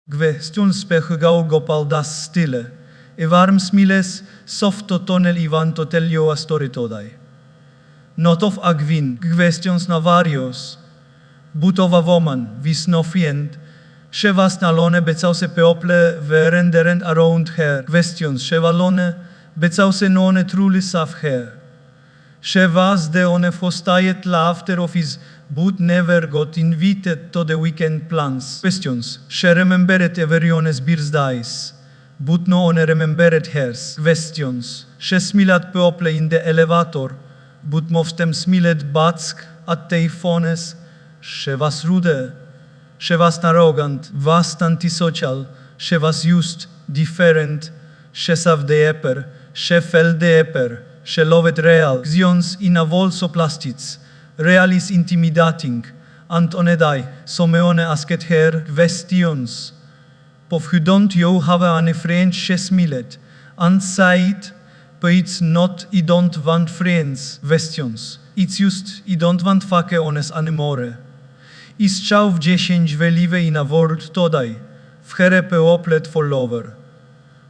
Questions pe Gaur Gopal das stille. E varm smiles, softo tonel Ivan totelio astoritodai. Not of agvin, questions na varios. Butova woman, vis no friend. She was nalone becau se people verenderend around her. Questions, she valone, becau se none truly saf her. She was the one fostayet laughter of his but never got invited to the weekend plans. Questions. She remembered everyone's birthdays, but no one remembered hers. Questions. She smiled people in the elevator, but most of them smiled back at their phones. She was rude. She was arrogant, was antisocial. She was used, different. She saved the upper. She felt the upper. She loved real. Xions in a volso plastics. Real is intimidating, and onedai, someone asked her questions. Of who don't you have any friends she smiled, and said, but it's not I don't want friends, questions. It's just I don't want fake ones anymore. Is chciał w 10 weliwe in a world todaj, w here peoplet for lover.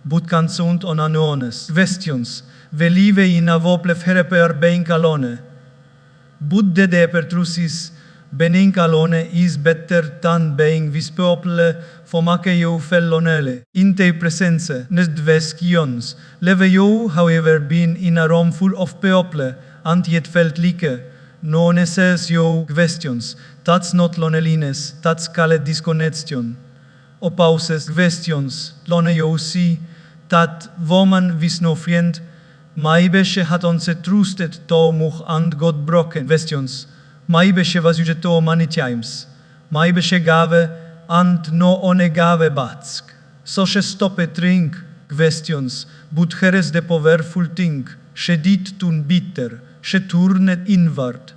But can't on anones, questions, velive in a vople w here per being alone. But the deeper truth is, being alone is better than being with people for you fellonele. In their presence, not questions. Leve you, however, been in a room full of people, and yet felt like no one says you questions. That's not loneliness, that's called disconnection. O pauses, questions, lone you see, that woman with no friend, maybe she had once trusted to much and got broken. Questions. Maybe she was used to many times. Maybe she gave and no one gave back. So she stopped drink. Questions. But here is the powerful thing. She did turn bitter. She turned inward.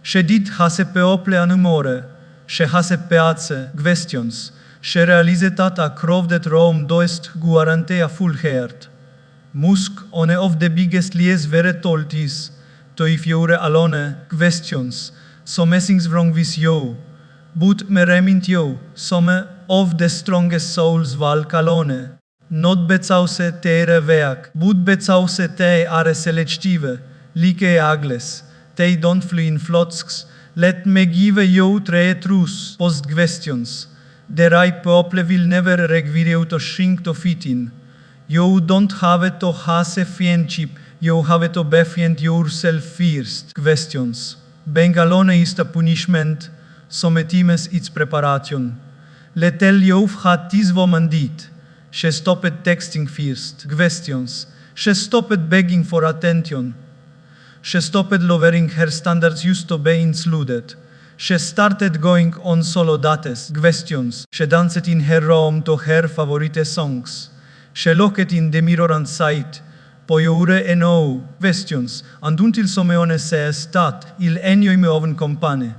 She did hase people anymore. She hase peace. Questions. She realized that a crowded room doest guarantee a full heart. Musk, one of the biggest lies were told is, to if you're alone, questions, something's wrong with you. But me remind you, some of the strongest souls walk alone. Not becau se tere veac, but becau se te are selective, like agles. They don't flee in flocks. Let me give you three truths, post questions. The right people will never require to shrink to fit in. You don't have to have a friendship, you have to befriend yourself first. Questions. Being alone is a punishment, sometimes it's preparation. Let tell you what this woman did. She stopped texting first. Questions. She stopped begging for attention. She stopped lowering her standards used to be included. She started going on solo dates. Questions. She danced in her room to her favorite songs. She looked in the mirror and sighed, pojure e no questions, and until someone says that il enjoy me own company.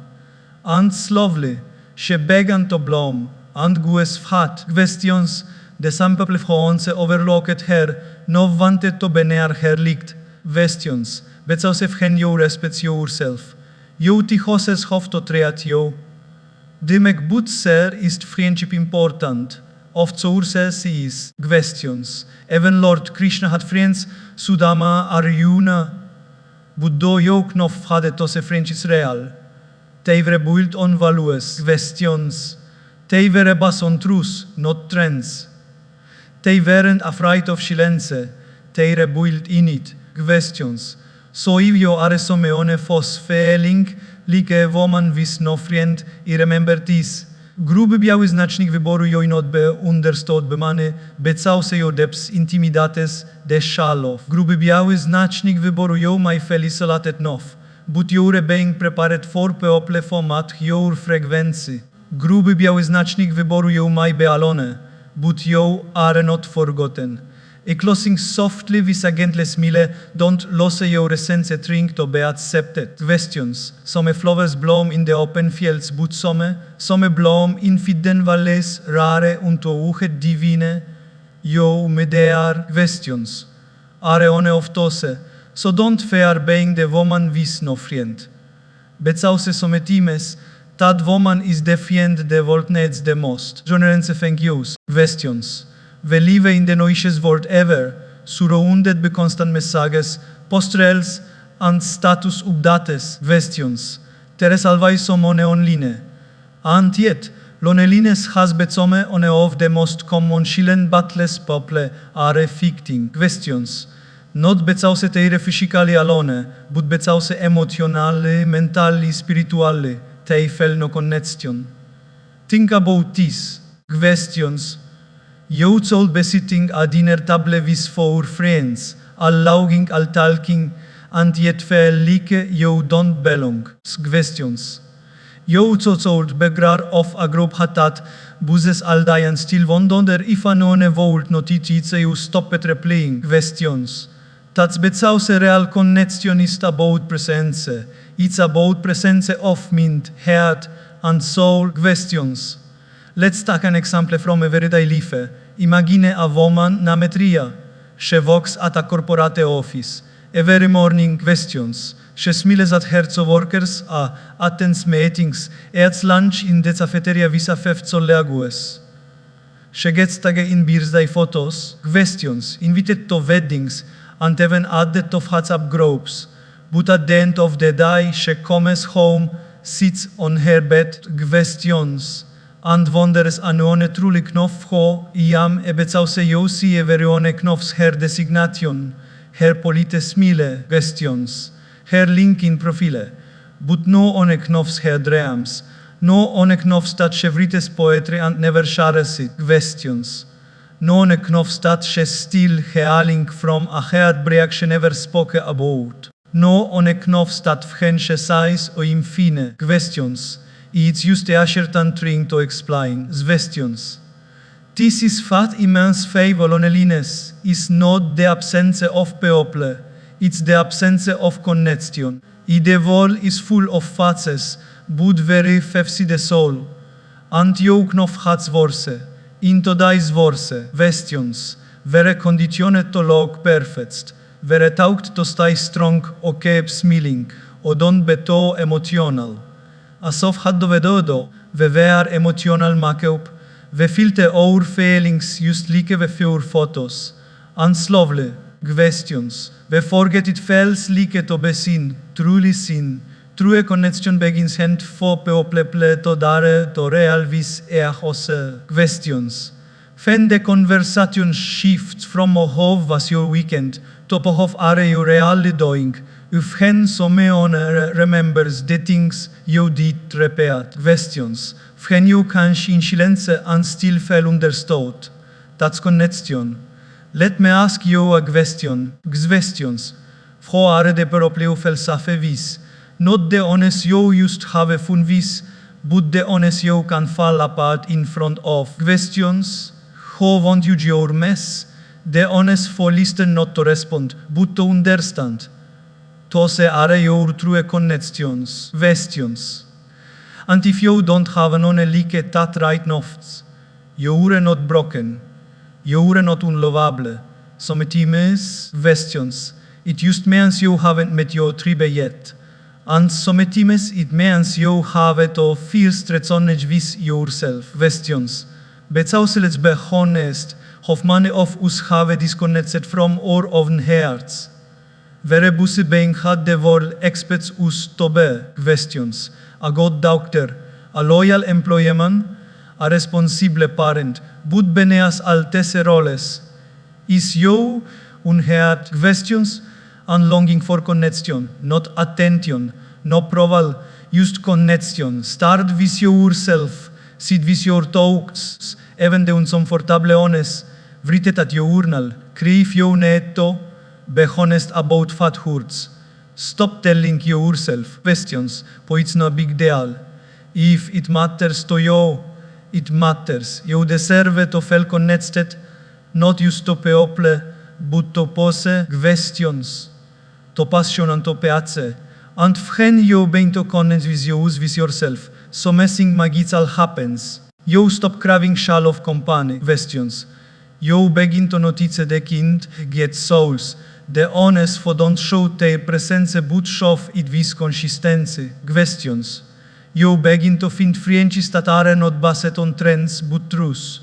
And slowly, she began to bloom, and gues fat questions, the some people who overlooked her, no wanted to be near her licht. Questions, becau se vchen you respect yourself. You ti hoses hof to treat you. Dimek but ser ist friendship important. Of sources is questions. Even Lord Krishna had friends, Sudama, Arjuna, but do yok no had to se friends real. They were built on values, questions. They were based on truth, not trends. They weren't afraid of silence. They were built in it, questions. So if you are someone was feeling like a woman with no friend, I remember this. Gruby biały znacznik wyboru joj not be understood be many, becau se jo deps intimidates de shallow. Gruby biały znacznik wyboru jo my felicitated nof, but you're being prepared for people format your frequency. Gruby biały znacznik wyboru jo my be alone, but you are not forgotten. A closing softly with a gentle smile, don't lose your sense drink to be accepted. Questions. Some flowers bloom in the open fields, but some bloom in hidden valleys, rare unto uche divine. You me are questions. Are one of those. So don't fear being the woman with no friend. Becau se sometimes, That woman is defiant the world needs the most. Generense thank yous. Questions. We live in the noisiest world ever, surrounded by constant messages, postrels, and status updates. Questions. Tere salvai somone online. And yet, loneliness has become one of the most common silent battles people are fighting. Questions. Not because teire physically alone, but because emotionally, mentally, spiritually, they feel no connection. Think about this. Questions. You should be sitting at dinner table with 4 friends, all laughing, all talking, and yet feel like you don't belong. Questions. You should be part of a group that buzzes all day and still wonder if anyone would notice you stop replying. Questions. That's because real connection is about presence. It's about presence of mind, heart, and soul. Questions. Let's take an example from everyday life. Imagine a woman named Ria. She works at a corporate office. Every morning, questions. She smiles at her coworkers, attends meetings, eats lunch in the cafeteria with a 5 colleagues. She gets tagged in birthday photos, questions, invited to weddings, and even added to WhatsApp groups. But at the end of the day, she comes home, sits on her bed, questions, and wonders anyone truly knows who I am, because you see everyone knows her designation, her polite smile, questions, her LinkedIn profile, but no one knows her dreams. No one knows that she writes poetry and never shares it, questions. No one knows that she's still healing from a heartbreak she never spoke about. No one knows that when she says o infine, questions. It's just a certain trying to explain, questions. This is fat immense favor loneliness is not the absence of people, it's the absence of connection. The world is full of faces, but very few the soul. And you knows hats vorse. In today's vorse, questions, were conditioned to look perfect, were taught to stay strong or keep smiling, or don't be too emotional. As of had dovedodo, we wear emotional makeup, we filter our feelings just like we fear photos. And slowly, questions, we forget it feels like to be seen, truly seen. True connection begins hand for people to dare to real vis questions. When the conversation shifts from how was your weekend to how are you really doing, if when someone remembers the things you did repeat, questions. When you can in silence and still feel understood, that's connection. Let me ask you a question. Questions. How are the people you feel safe with? Not the honest you used to have fun with, but the honest you can fall apart in front of. Questions. How want you your mess? The honest for listen not to respond, but to understand. Those are your true connections. Questions. And if you don't have an like that right now, you are not broken. You are not unlovable. Sometimes, questions. It just means you haven't met your tribe yet. And sometimes it means you have to first resonate with yourself. Questions. Because let's be honest, how many of us have disconnected from our own hearts? Very busy being had the world expects us to be. Questions. A good doctor, a loyal employee, a responsible parent, but beneath all these roles, is you unheard questions and longing for connection, not attention, no approval, just connection. Start with yourself, sit with your thoughts, even the uncomfortable honest, write it at your journal, cry if you need to, be honest about what hurts. Stop telling yourself questions, for it's no big deal. If it matters to you, it matters. You deserve to feel connected, not just to people, but to pose questions, to passion and to piazze. And when you begin to connect with yourself, something magical happens. You stop craving shell of company, questions. You begin to notice the kind get souls. The honest for don't show their presence but show it with consistency, questions. You begin to find friendship that are not based on trends but truth.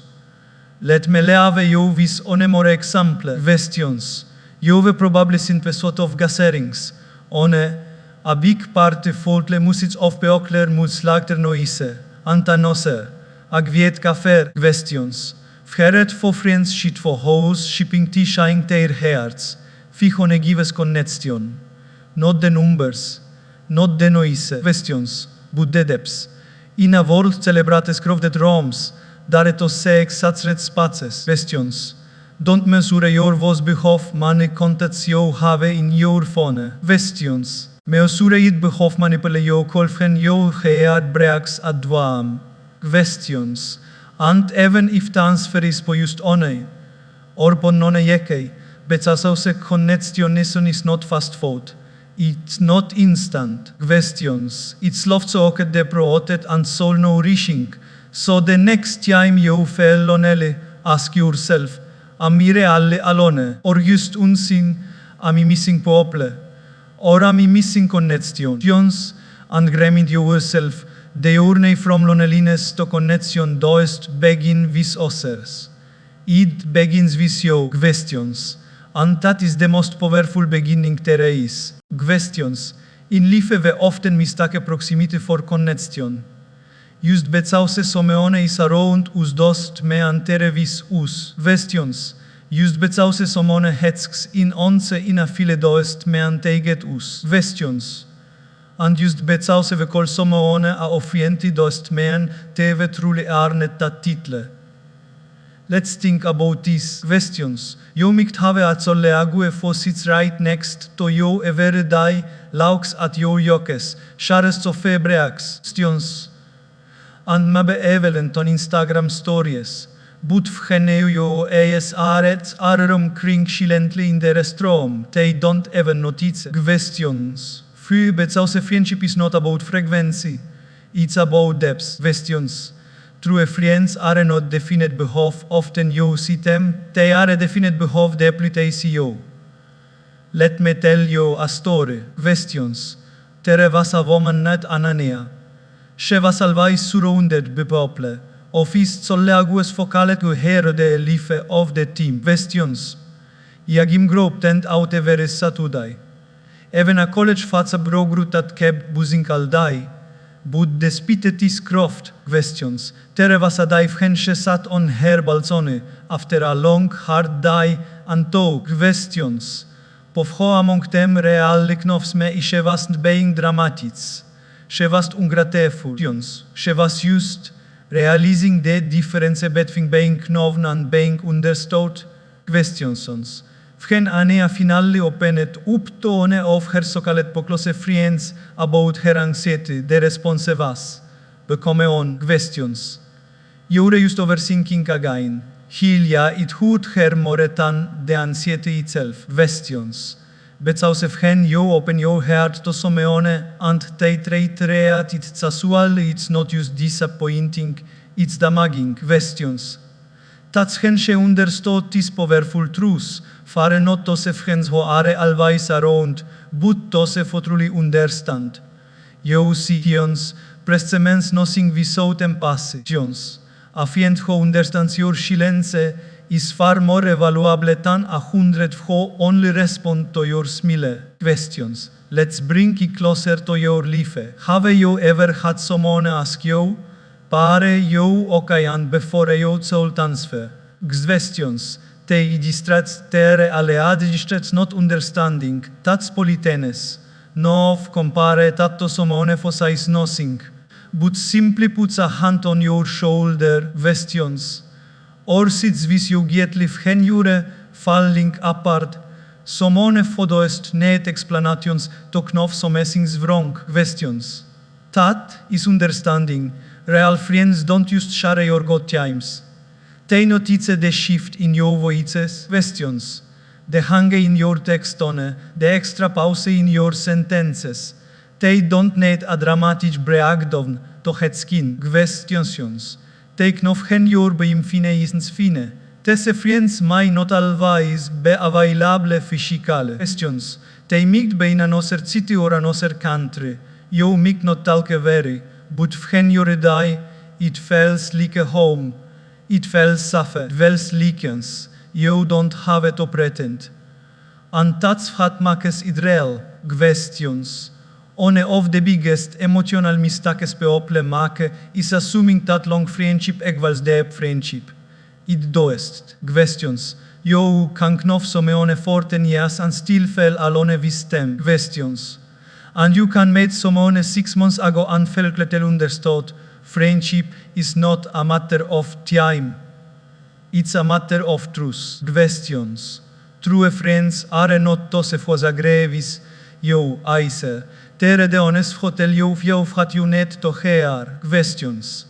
Let me leave you with one more example. Questions. You will probably seen a sort of gatherings. A big party foltle music of beokler muslagter noise. Antanose. A gviet café. Questions. Fheret for friends shit for house shipping tea shine their hearts. Fijo gives connection. Not the numbers. Not the noise. Questions. But the depths. In a world celebrates crowded rooms, dare to say sacred spaces. Questions. Don't measure your voice behalf many contacts you have in your phone. Questions. Measure it behalf manipulate your colfen your heart breaks at dwam. Questions. And even if transfer is pojust one, or po none yekej, becasause connection is not fast food. It's not instant. Questions. It's love to occur deprooted and soul nourishing. So the next time you feel lonely, ask yourself, am I really alone? Or just unseen, am I missing people? Or am I missing connections? And remind yourself, the journey from loneliness to connection does begin with others. It begins with your questions. And that is the most powerful beginning there is. Questions. In life we often mistake proximity for connection. Just because someone is around us dost me antere vis us. Questions. Just because someone hetsks in once in a file dost me anteget us. Questions. And just because we call someone a offienti dost me teve truly arnet dat title. Let's think about these questions. You might have a solleague for sits right next to you every day, looks at your yokes, shares to febreaks, questions. And maybe even on Instagram stories. But vgeneu you ASRets arum kring silently in the restroom. They don't even notice. Questions. Für because friendship is not about frequency. It's about depth. Questions. True friends are not defined behalf often you see them, they are defined behalf deeply they see you. Let me tell you a story. Questions. There was a woman named Anania. She was always surrounded by people. Office solleagues focale to hear the life of the team. Questions. Iagim group turned out every Saturday. Even a college fatsa brogru that kept buzzing all day. But despite this craft. Questions. There was a day when she sat on her balcony after a long, hard day and took questions. Povho among them realnie knows me she wasn't being dramatic. She wasn't ungrateful. She was just realizing the difference between being known and being understood. Questions. When Ania finally opened up to one of her so-called close friends about her anxiety, the response was, become on questions. You're used overthinking again. Hilja, it hurt her more than the anxiety itself. Questions. Because when you open your heart to someone and they reiterate it's casual, it's not just disappointing, it's damaging. Questions. That's when she understood this powerful truth. Fare not those friends who are always around, but those who truly understand. You see, presents nothing without empathy. A friend who understands your silence is far more valuable than 100 who only respond to your smile. Questions. Let's bring it closer to your life. Have you ever had someone ask you, pare you okay and before you soul transfer? Questions. They distract their allied distracts not understanding. That's politeness. No compare that to someone who says nothing, but simply puts a hand on your shoulder. Questions. Or sits with you gently when you're falling apart. Someone who does need explanations to know something's wrong. Questions. That is understanding. Real friends don't just share your good times. They notice the shift in your voices. Questions. The hunger in your text tone, the extra pause in your sentences. They don't need a dramatic breakdown to hit skin. Questions. Take note when you're being fine isn't fine. These friends might not always be available physically. Questions. They might be in another city or another country. You might not talk very, but when you die, it feels like a home. It feels safe, it feels like you don't have to pretend. And that's what makes it real, questions. One of the biggest emotional mistakes people make is assuming that long friendship equals deep friendship. It does. Questions. You can know someone 14 years and still feel alone with them. Questions. And you can meet someone 6 months ago and feel little understood. Friendship is not a matter of time. It's a matter of truth. Questions. True friends are not those who agree with you, I say. They're the honest who tell you what you need to hear. Questions.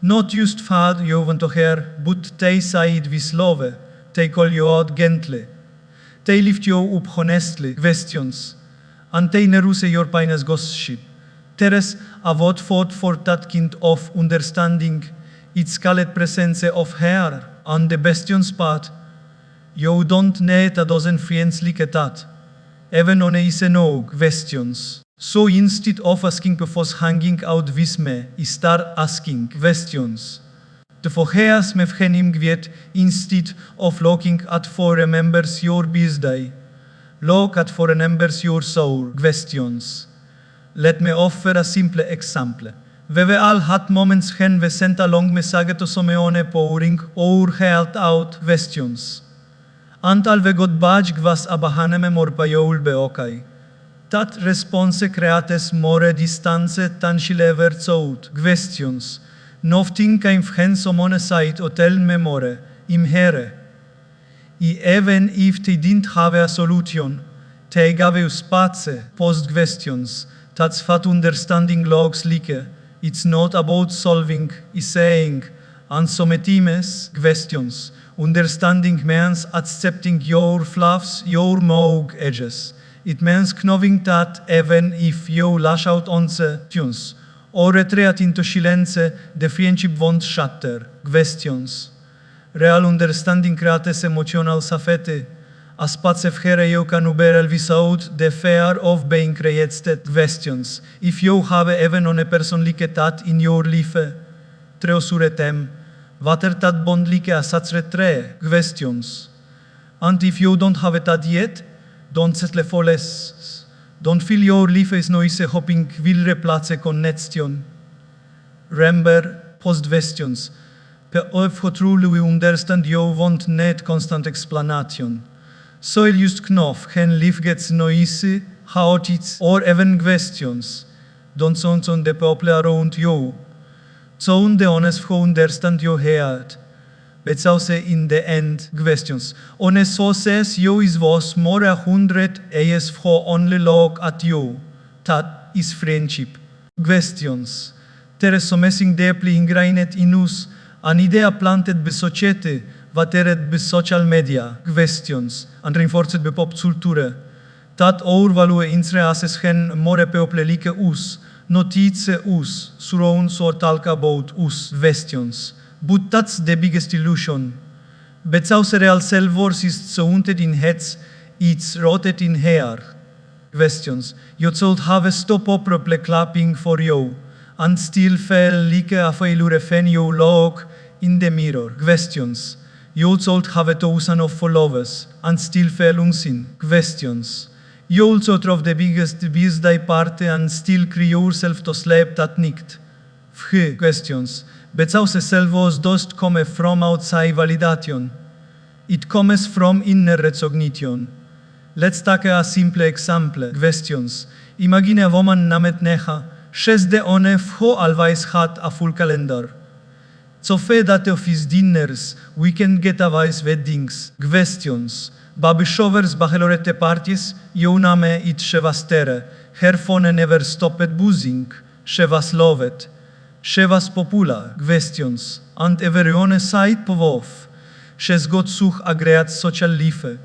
Not just what you want to hear, but they say it with love. They call you out gently. They lift you up honestly. Questions. And they nourish your pain as gossip. There is a word for that kind of understanding. It's called presence of hair. And the questions part. You don't need a dozen friends like that. Even on is no questions. So instead of asking who's hanging out with me, start asking questions. The forheas me vgenim gwiet instead of looking at for remembers your birthday. Look at for remembers your soul. Questions. Let me offer a simple example. We all had moments when we sent a long message to someone pouring or held out questions. Antal we got badge was abahaneme mor pajoul beokaj. Dat response creates more distance than she ever thought. Questions. Nothing came from someone side or tell me more. Im here. Even if they didn't have a solution, they gave you space. Post questions. That's what understanding looks like. It's not about solving, it's saying. And sometimes questions. Understanding means accepting your flaws, your moog edges. It means knowing that even if you lash out on the tunes or retreat into silence, the friendship won't shatter. Questions. Real understanding creates emotional safety. A space where you can uberel without the fear of being rejected. Questions. If you have even on a person like that in your life, treosure them. What are that bond like a such retre? Questions. And if you don't have that yet, don't settle for less. Don't feel your life is noise hoping will replace connection. Remember, post questions. If you truly understand, you won't need constant explanation. So you just knowf when life gets noisy, chaotic, or even questions. Don't sound on the people around you. So the honest who understand your heart. But also in the end, questions. Honest so says you is was more 100 years who only look at you. That is friendship. Questions. There is something deeply ingrained in us, an idea planted by society, watered by social media. Questions. And reinforced by pop culture. That our value interests hen more people like us. Notice us, surrounds or talk about us. Questions. But that's the biggest illusion. But our real self-worth is surrounded in heads, it's rooted in hair. Questions. You should have a stop properly clapping for you, and still feel like a failure when you look in the mirror. Questions. You should have a thousand of followers, and still feel unseen. Questions. You also throw the biggest birthday party and still cry yourself to sleep that night. Questions. But our self-worth doesn't come from outside validation. It comes from inner recognition. Let's take a simple example. Questions. Imagine a woman named Neha. She's the one who always had a full calendar. So for that of his dinners, weekend getaways, weddings. Questions. Baby showers, bachelorette parties, you name it she was there. Her phone never stopped buzzing. She was loved. She was popular. Questions. And everyone side powow. She's got such a great social life.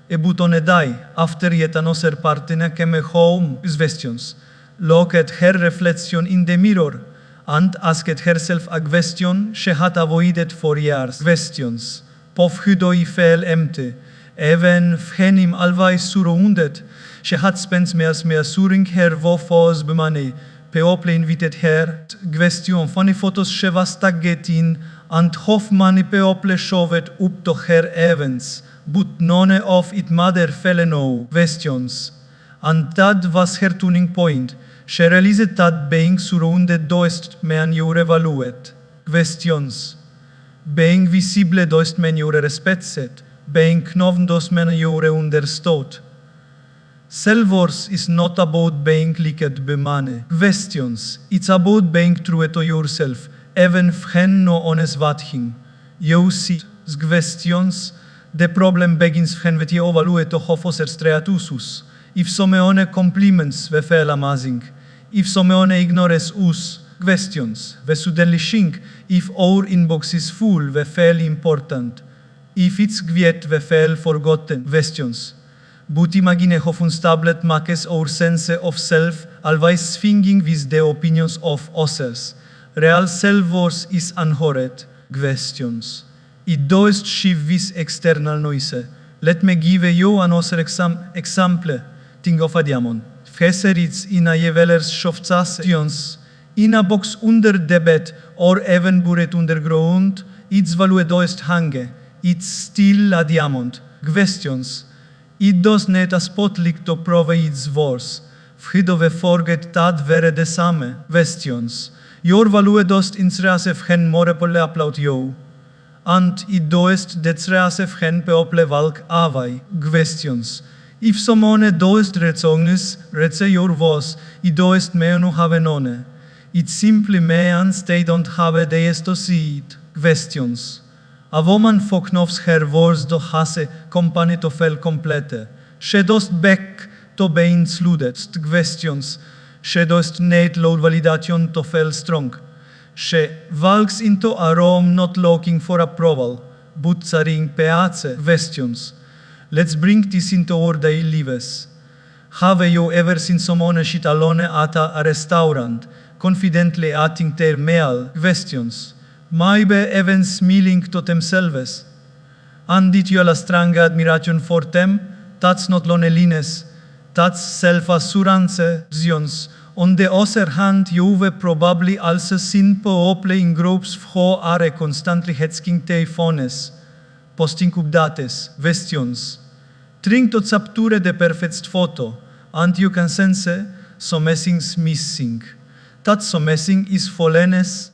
But on a day, after yet another partner came home with questions, looked at her reflection in the mirror and asked herself a question she had avoided for years. Questions. Powhydoi felt empty. Even when him always surrounded, she had spent measuring her woefully money. people invited her. Question van die fotos she was taggetin and hof many people showed up to her events, but none of it matter fell no questions. And that was her turning point. She realized that being surrounded doest men you evaluate. Questions. Being visible doest men you respected. Being known doest men you understood. Self-worth is not about being liked by many. Questions. It's about being true to yourself, even when no one is watching. You see, questions. The problem begins when we evaluate to hofoser streatusus. If someone compliments, we feel amazing. If someone ignores us, questions. We suddenly think, if our inbox is full, we feel important. If it's quiet, we feel forgotten. Questions. But imagine how unstable makes our sense of self, always swinging with the opinions of others. Real self-worth is unhurried. Questions. It does shift with external noise. Let me give you another example. Think of a diamond. Fäser it's in a juvelers shoftsas. In a box under the bed or even buried underground, its value does hang. It's still a diamond. Questions. It does need a spotlight to prove its worth. Why we forget that were the same? Questions. Your value does interesse when more people applaud you. And it does detresse when people walk away. Questions. If someone does recognize your voice, it does mean you have none. It simply means they don't have the eyes to see it. Questions. A woman knows her words to has a company to feel complete. She does back to be included. Questions. She does need loud validation to feel strong. She walks into a room not looking for approval, but seeking peace. Questions. Let's bring this into our daily lives. Have you ever seen someone sit alone at a restaurant, confidently eating their meal? Questions. Maybe even smiling to themselves. And did you have a strong admiration for them? That's not loneliness, that's self-assurance. On the other hand, you have probably also seen people in groups who are constantly checking their phones, posting updates, questions, trying to capture the perfect photo, and you can sense something's missing. That something is fallenness.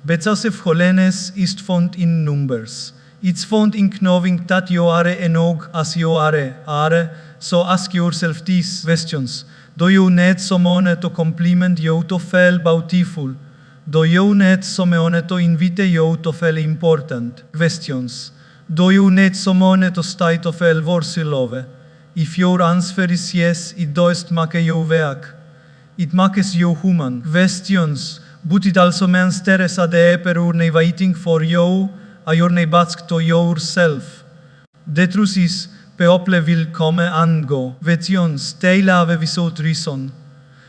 But holiness is found in numbers. It's found in knowing that you are enough as you are. So ask yourself these questions. Do you need someone to compliment you to feel beautiful? Do you need someone to invite you to feel important? Questions. Do you need someone to stay to feel worthy love? If your answer is yes, it does make you weak. It makes you human. Questions. But it also means there is a deeper waiting for you, a journey back to yourself. The truth is, people will come and go. Questions, they love without reason.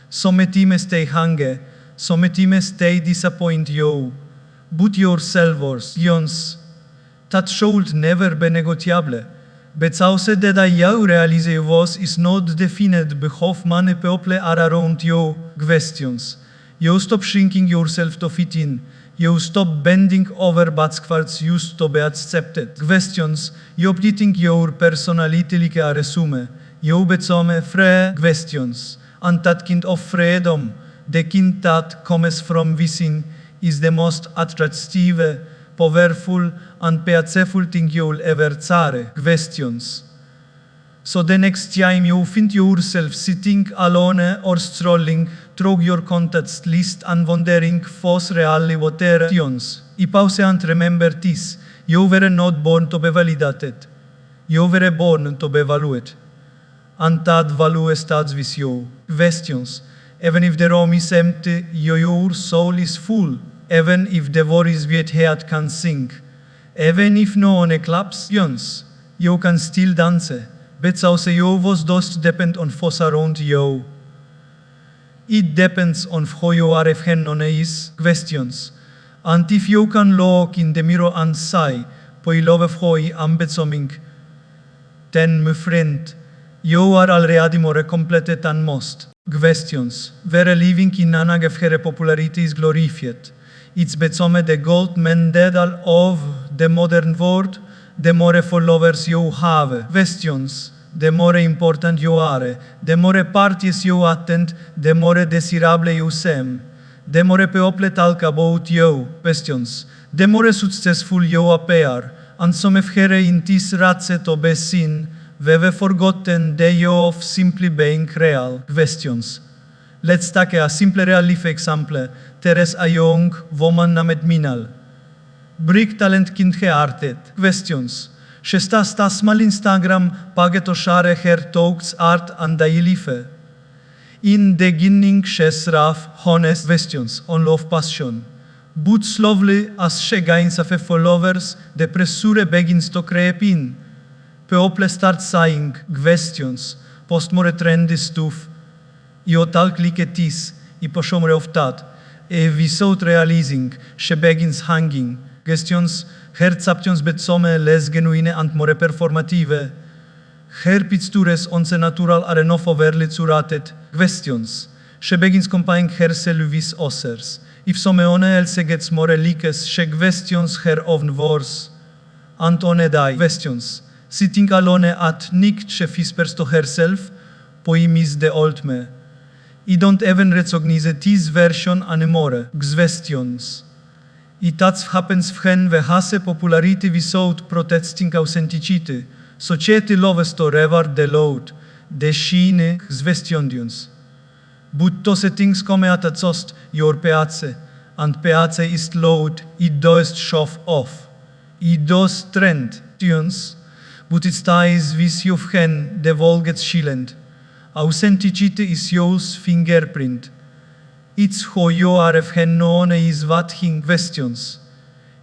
Some times they hang, some times they disappoint you. But your self-worth, that should never be negotiable. But also that you realize your worth is not defined by how many people are around you. Questions. You stop shrinking yourself to fit in. You stop bending over backwards used to be accepted. Questions. You updating your personality like a resume. You become free. Questions. And that kind of freedom, the kind that comes from within, is the most attractive, powerful, and peaceful thing you'll ever try. Questions. So the next time you find yourself sitting alone or strolling through your contacts list and wondering what's really what their questions. Pause and remember this. You were not born to be validated. You were born to be valued. And that value starts with you. Questions. Even if the room is empty, your soul is full. Even if the worries with head can sing. Even if no one claps, you can still dance. But also you was does depend on what's around you. It depends on how you are when no one is. Questions. And if you can look in the mirror and say, "Poi love how I am becoming," then my friend, you are already more complete than most. Questions. Vere living in anage vhere popularity is glorified. It's become the gold medal of the modern world. The more followers you have. Questions. The more important you are. The more parties you attend, the more desirable you seem. The more people talk about you. Questions. The more successful you appear. And some vhere in this ratse to be seen. We've forgotten the joy of simply being real. Questions. Let's take a simple real life example. Teres a young woman named Minal. Brick talent kind geartet. Questions. She stas mal Instagram page to share her thoughts, art and daily life. In the beginning she's rough, honest. Questions on love passion. But slowly as she gains a few followers, the pressure begins to creep in. People start saying questions, post more trendy stuff. Io talk like it is, I poszomre of that. Without realizing, she begins hanging. Questions, her captions become less genuine and more performative. Her pictures once natural are enough overly curated. Questions, she begins comparing herself with others. If someone else gets more likes, she questions her own worth. And on a day, questions, sitting alone at night, she whispers to herself, "Poi miss the old me." I don't even recognize this version anymore. Questions. I that happens when we has popularity without protesting authenticity. Society loves to reward the loud, the shiny questions. But those things come at a cost, your piazze, and piazze is loud, it does show off. It does trend, tunes, but it stays with you when the wall gets silent. Authenticity is your fingerprint. It's who you are if no one is watching questions.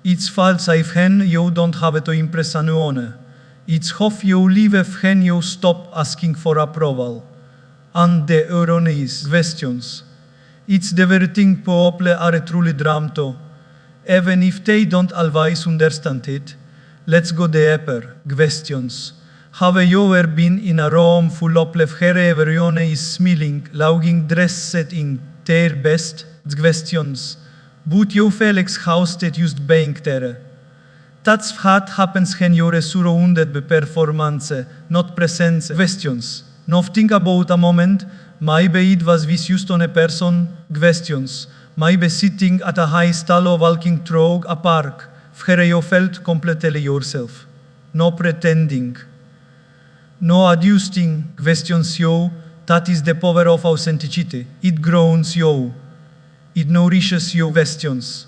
It's false if you don't have to impress anyone. It's how you live if you stop asking for approval. And the irony is questions. It's the very thing people are truly drawn to. Even if they don't always understand it. Let's go deeper. Questions. Have you ever been in a room full of where everyone is smiling, looking dressed in their best? Questions. But you feel exhausted just being there. That's what happens when you're surrounded by performance, not presence. Questions. Nothing about a moment. Maybe it was with just on a person. Questions. Maybe sitting at a high stall walking through a park, where you felt completely yourself. No pretending. No adjusting. Questions you. That is the power of authenticity. It grounds you. It nourishes you. Questions.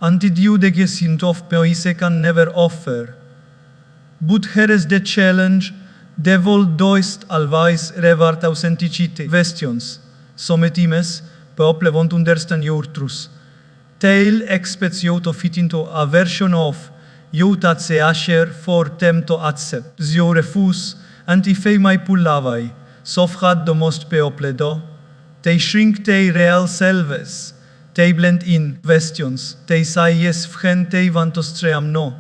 And it you the gift of peace can never offer. But here is the challenge. The world does always reward authenticity. Questions. Sometimes people won't understand your truth. They expect you to fit into a version of you that they assure for them to accept. You refuse, and if they may pull away, so had the most people do. They shrink their real selves. They blend in. Questions. They say yes when they want to stream no.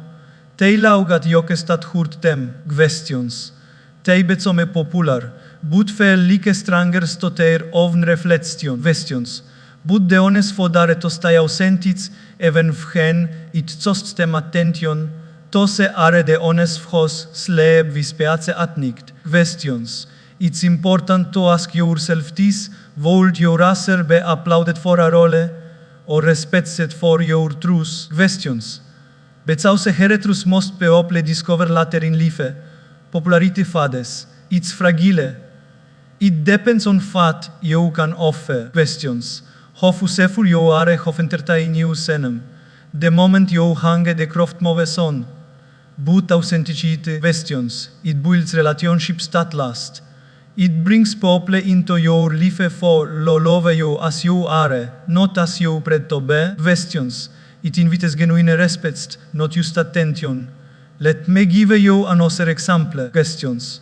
They laug at jokes that hurt them. Questions. They become popular, but feel like strangers to their own reflection. Questions. But the honest fodare to stay authentic, even when it costs them attention, tose are the honest vos slave vispiace at night. Questions. It's important to ask yourself this: would your answer be applauded for a role, or respected for your truth? Questions. Becauce heretrus most people discover later in life. Popularity fades. It's fragile. It depends on what you can offer. Questions. How successful you are, how entertaining you seem. The moment you hang the craft moves on. But authenticity. Questions. It builds relationships that last. It brings people into your life for love you as you are, not as you pretend to be. Questions. It invites genuine respect, not just attention. Let me give you another example. Questions.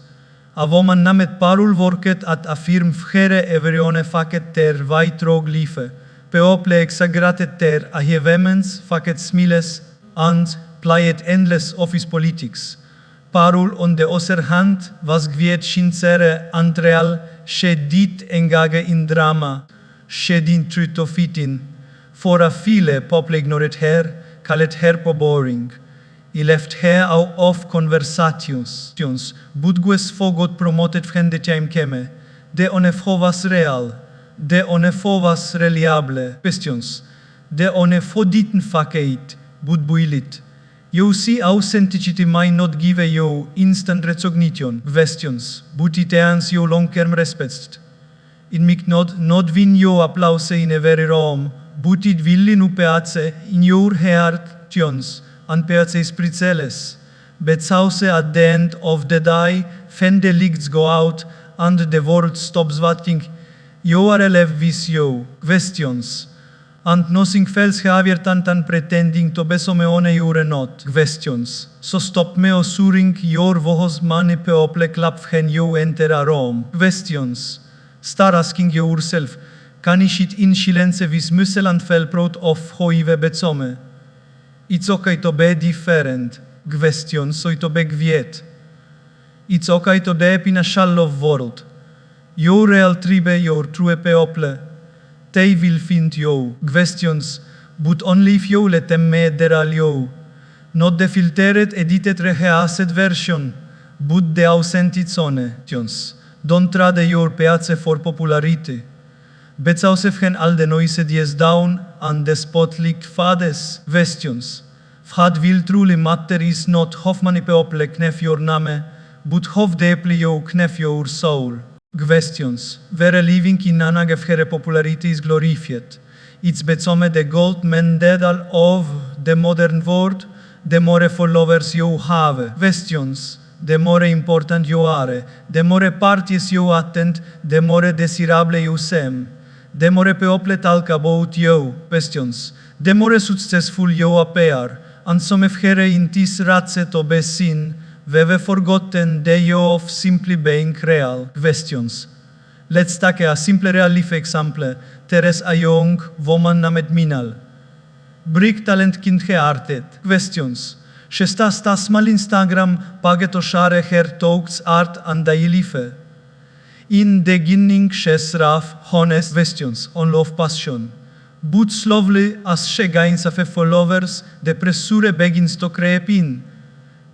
A woman named Parul worked at a firm where everyone faked their white rogue life. People exaggerated their achievements, faked smiles, and played endless office politics. Parul on de hand was gviet sincere antreal, she dit engage in drama, she din trutofitin. For a file pople ignoret her, calet her po boring. I left her out of conversations, budgues fogot promoted frende tiam keme, de onefovas real, de onefovas reliable, questions, de onefoditen faceit, budbuilit. You see authenticity might not give you instant recognition, questions, but it earns you long-term respect. It might not win you applause in a very Rome, but it will in upeace in your heart tunes, and peace spritzeles. Bezause at the end of the day, when the lights go out, and the world stops watching, you are left with you, questions. And nothing else heavier than pretending to be someone you are not, questions. So stop me osuring your vohos mani people clap when you enter a room, questions. Start asking yourself, can I sit in silence with muscle and fell proud of hoive bezome? It's okay to be different, questions, so to be gviet. It's okay to deep in a shallow world. Your real tribe, your true people, they will find you, questions, but only if you let them make their you. Not the filtered, edited, rehearsed version, but the authentic one. Don't trade your peace for popularity. Bezausef hen all the noise dies down, and the spotlight fades, questions. What will truly matter is not how many people knef your name, but how deeply you knef your soul. Questions. Where living in anagefhere popularity is glorified. It's bezome the gold medal of the modern world, the more followers you have. Questions. The more important you are, the more parties you attend, the more desirable you seem. The more people talk about you. Questions. The more successful you appear, and some of here in this ratse to be seen, we've forgotten the you of simply being real. Questions. Let's take a simple real life example. Teres a young woman named Minal. Brick talent kind hearted. Questions. She stas mal Instagram page to share her talks, art and daily life. In the beginning she's rough, honest, questions on love passion. But slowly as she gains a few followers, the pressure begins to creep in.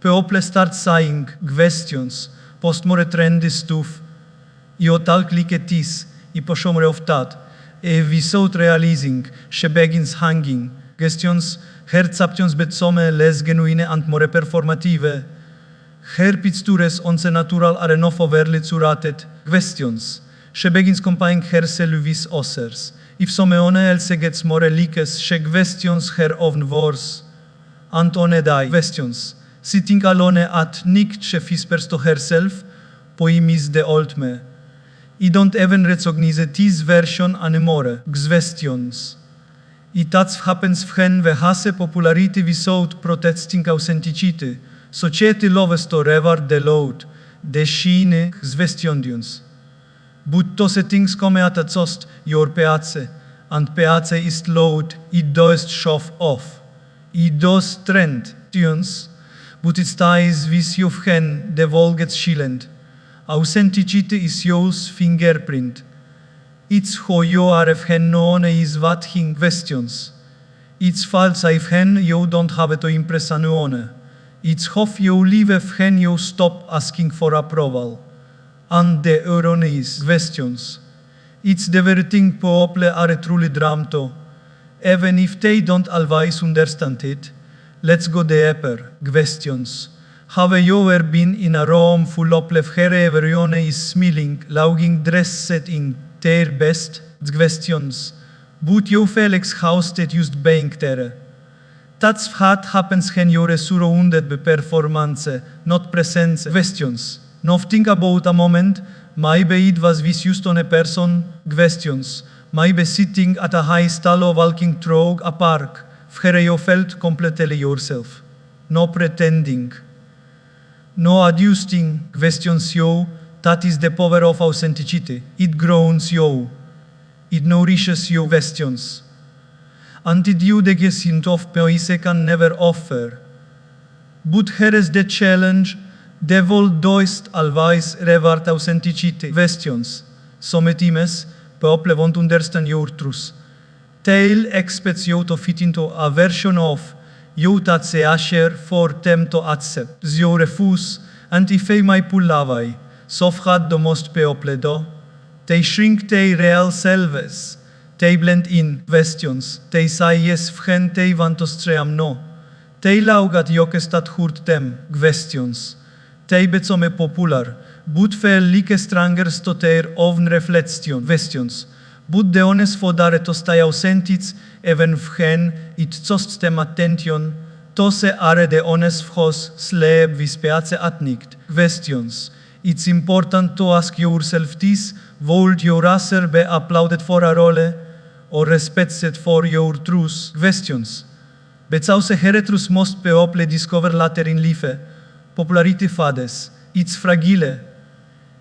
People start saying, questions, post more trendy stuff. Io tal click at this, I poszomre of that. Without realizing, she begins hanging. Questions, her captions betzome less genuine and more performative. Her pictures once natural are enough overly curated. Questions, she begins comparing herself with others. If someone else gets more likes, she questions her own words. And on a day, questions, sitting alone at night, she whispers to herself, poi miss the old me. I don't even recognize this version anymore. Questions. I that happens when we has popularity without protesting authenticity. Society loves to revere the load, the shine questions. But those things come at a cost, your peace, and peace is load, it does show off. It does trend, tunes, but it stays with you when the wall gets shillened. Authenticity is your fingerprint. It's who you are if no one is watching questions. It's false if you don't have to impress anyone. It's how you live if you stop asking for approval. And the irony is questions. It's the very thing people are truly drawn to. Even if they don't always understand it. Let's go deeper. Questions. Have you ever been in a room full of where everyone is smiling, looking dressed in their best? Questions. But you feel exhausted just being there. That's what happens when you're surrounded by performance, not presence. Questions. Nothing about a moment. Maybe it was with just on a person. Questions. Maybe sitting at a high stall walking through a park, where you felt completely yourself. No pretending. No adjusting. Questions you. That is the power of authenticity. It grounds you. It nourishes you. Questions. And it you the hint of peace can never offer. But here is the challenge. Devol doist alvais revart authenticite questions. Sometimes, people won't understand your truth. Tail expects you to fit into a version of you that se asher for them to accept. You refuse, and if they may pull away, so had the most people do. They shrink their real selves. They blend in questions. They say yes when they want to stream no. They laugat jokes that hurt them questions. They become popular, but fail like strangers to their own reflection questions. But the honest fodare to stay authentic, even when it costs them attention, to se are the honest vhos slave vispeace atnict questions. It's important to ask yourself this: would your answer be applauded for a role, or respected for your truth? Questions. Becauce heretrus most people discover later in life, popularity fades. It's fragile.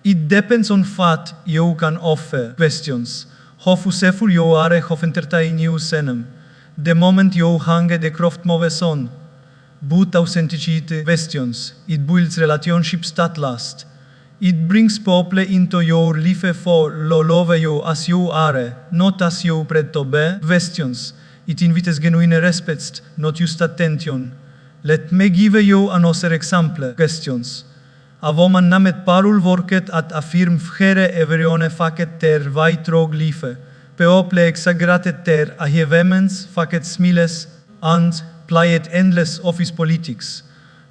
It depends on what you can offer. Questions. How useful you are, how entertain you senem. The moment you hang the croft moves on. But authenticity questions. It builds relationships that last. It brings people into your life for love you as you are, not as you pretend to be. Questions. It invites genuine respect, not just attention. Let me give you another example. Questions. A woman named Parul worked at a firm where everyone faked their white rog life. People exaggerated their achievements, faked smiles, and played endless office politics.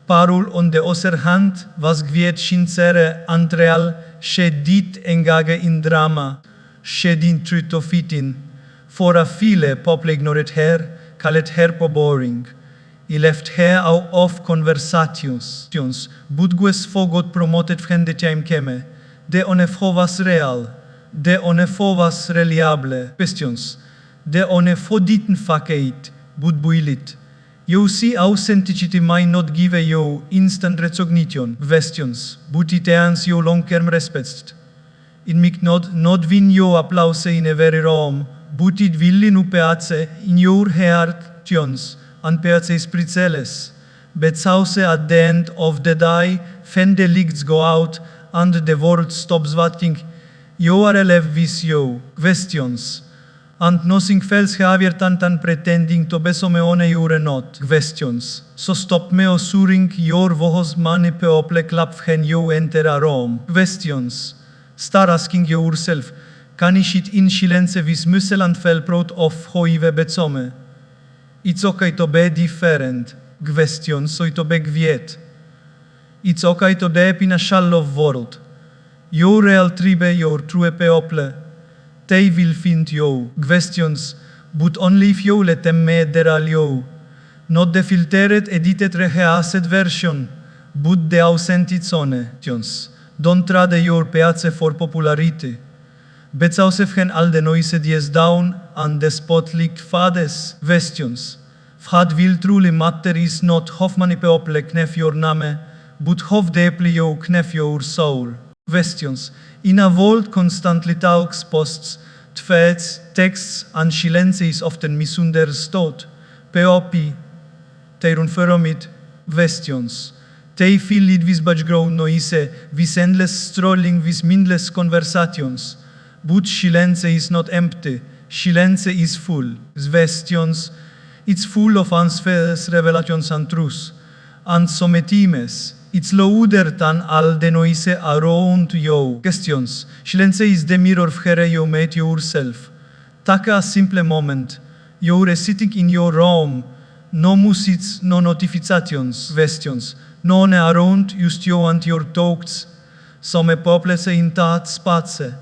Parul, on the other hand, was kwiet sincere and real. She did engage in drama. She didn't try to fit in. For a file, people ignored her, called her boring. He left her out of conversations, but was forgot promoted when the time came. The onefo was real. The onefo was reliable. Questions. The onefo didn't fake it, but build it. You see, authenticity might not give you instant recognition. Questions, but it earns you long-term respect. It might not win you applause in a very room, but it will in upeace in your heart tunes. And peace spirituelles. Becauce at the end of the day, when the lights go out and the world stops waiting, you are left with you. Questions. And nothing else heavier than pretending to be someone you're not. Questions. So stop me assuring your voice many people clap when you enter a room. Questions. Start asking yourself, can I sit in silence with muscle and feel proud of how I've become? It's okay to be different. Questions, so to be kwiet. It's okay to live in a shallow world. Your real tribe, your true people, they will find you. Questions, but only if you let them make their you. Not the filtered, edited, rehearsed version, but the authentic one. Don't trade your peace for popularity. Becauce when all the noise dies down and the spotlight fades. Questions. What will truly matter is not how many people knef your name, but how deeply you knef your soul. Questions. In a world constantly talks, posts, tweets, texts, and silence is often misunderstood. POP. They run from it. Questions. They fill it with background noise, with endless strolling, with mindless conversations. But silence is not empty. Silence is full. Questions. It's full of unspoken revelations and truths. And sometimes it's louder than all the noise around you. Questions. Silence is the mirror where you meet yourself. Take a simple moment. You're sitting in your room. No music, no notifications. Questions. No one around, just you and your thoughts. Some people say in that space.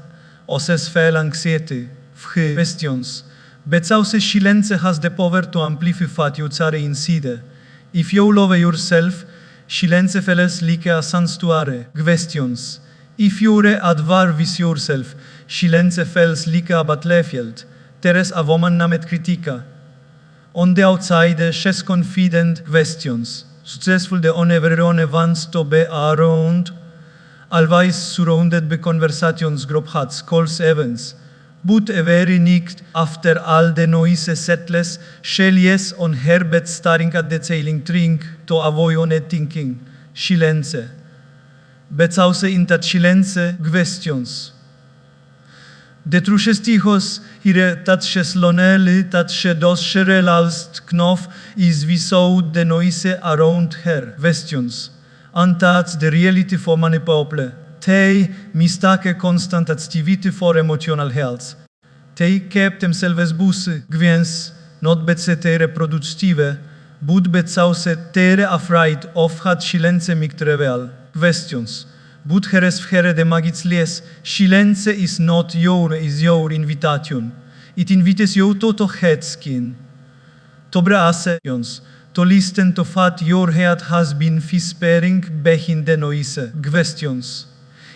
Oses fel anxiety, questions. Becauce silence has the power to amplify what you are inside. If you love yourself, silence feels like a sanctuary. Questions. If you're at war with yourself, silence feels like a battlefield. There is a woman named Kritika. On the outside, she's confident. Questions. Successful, the only everyone wants to be around. Always surrounded by conversations, group chats, calls, events. But a very night after all the noise settles, she lies on her bed staring at the ceiling, trying to avoid thinking. Silence. Because in tat silence questions. Detrušes tichos, hire tat šes lonely, tat še dos šerelast knof is visou de noise around her questions. Antats the reality for mani people. Tei mistake constant activity for emotional health. Tei kept themselves busse, gwiens, not betsetere productive, but because tere afraid of had silence mictrevel. Questions. But heres here de magits lies, silence is not is your invitation. It invites you to headskin. Tobre assions, to listen to what your head has been whispering behind the noise. Questions.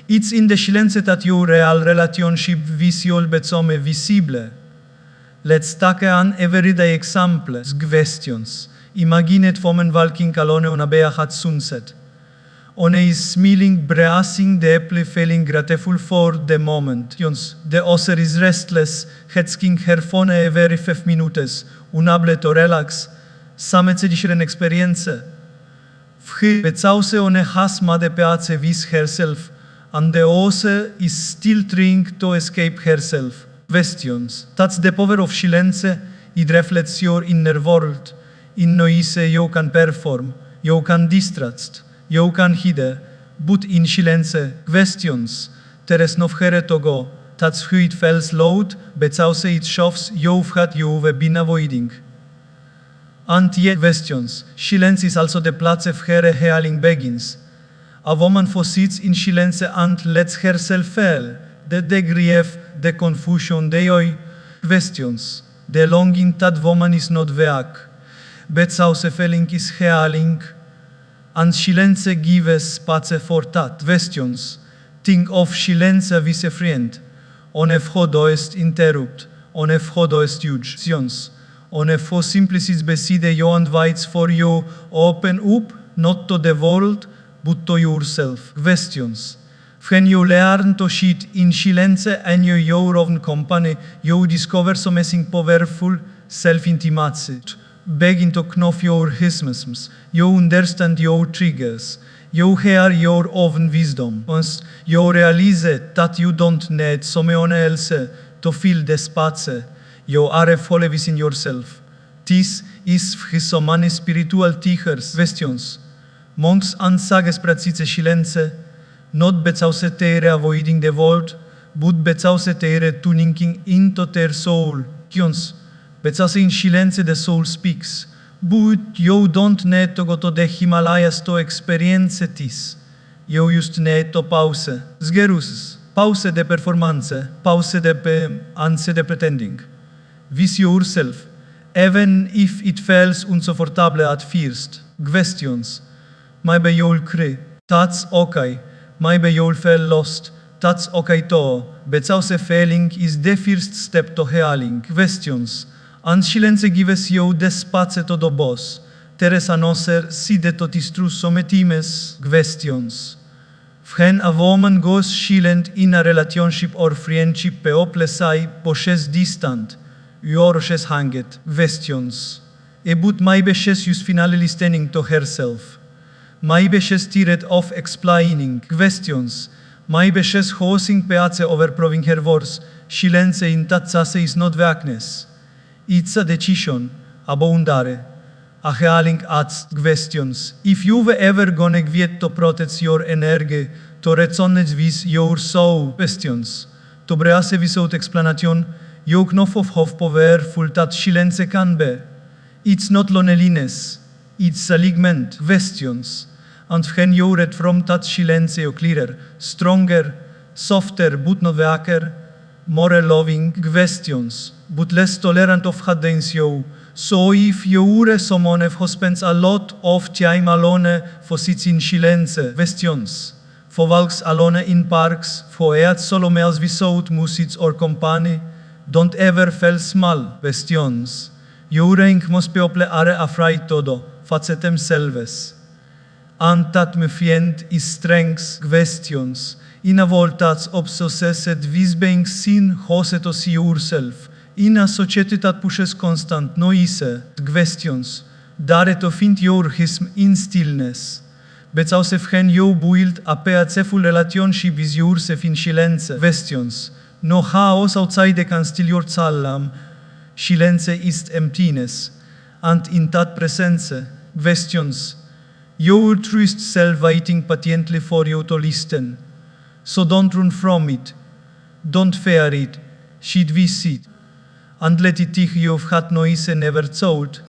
It's in the silence that your real relationship visual become visible. Let's take an everyday example. Questions. Imagine it woman walking alone on a bay at sunset. One is smiling, bracing, deeply feeling grateful for the moment. The other is restless, headsking her phone every 5 minutes, unable to relax. Samece different experience. Because one has made peace with herself, and the other is still trying to escape herself. Questions. That's the power of silence. It reflects your inner world. In noise you can perform, you can distract. You can hide, but in silence, questions. There is no here to go. That's who it feels loud, because it shows you've been avoiding. And yet, questions. Silence is also the place of her healing begins. A woman who sits in silence and lets herself feel the grief, the confusion, the joy. Questions. The longing that woman is not weak, because feeling is healing. And silence gives space for that. Questions. Think of silence with a friend. On who doest interrupt. On who doest judge. On who simply sits beside you and waits for you open up, not to the world, but to yourself. Questions. When you learn to sit in silence and your own company, you discover something powerful, self-intimacy. Begin to know your hismisms. You understand your triggers. You hear your own wisdom. Once you realize that you don't need someone else to fill the space, you are fully within yourself. This is his so many spiritual teachers. Questions. Monks and sages practice silence, not because they are avoiding the world, but because they are tuning into their soul. Questions. Because in silence the soul speaks, but you don't need to go to the Himalayas to experience this. You just need to pause. Zgerus, pause the performance, pause the anse the pretending. With yourself, even if it feels uncomfortable at first. Questions. Maybe you'll cry. That's okay. Maybe you'll feel lost. That's okay too. Because the feeling is the first step to healing. Questions. And silence gives you the space to do boss. Teresa noser side to tistru sometimes. Questions. When a woman goes silent in a relationship or friendship, people say, "Poshes distant." Your shes hanget. Questions. But maybe she's just finally listening to herself. Maybe she's tired of explaining. Questions. Maybe she's hosting peace over proving her words. Silence in that case is not weakness. It's a decision, a boundary, a healing asks questions. If you've ever gone get to protect your energy, to resonate with your soul, questions, to brease without explanation, you know how powerful that silence can be. It's not loneliness, it's alignment. Questions. And when you read from that silence, you're clearer, stronger, softer, but not weaker, more loving. Questions, but less tolerant of hadens you. So if you are someone who spends a lot of time alone, who sits in silence, questions, who walks alone in parks, who eats solo meals without music or company, don't ever feel small. Questions. You rank most people are afraid to do, face themselves. And that me find is strength. Questions. In a world that's obsessed with being seen, how to see yourself. In a society that pushes constant noise. Questions. Dare to find your rhythm in stillness. Bețau se fhen eu build apea țeful relațion și biziur se fin silențe. Questions. No chaos outside can still your salam. Silence ist emptiness. And in that presence. Questions. Your trust self waiting patiently for you to listen. So don't run from it. Don't fear it. Should we sit. And let it take you of hat noise never thought.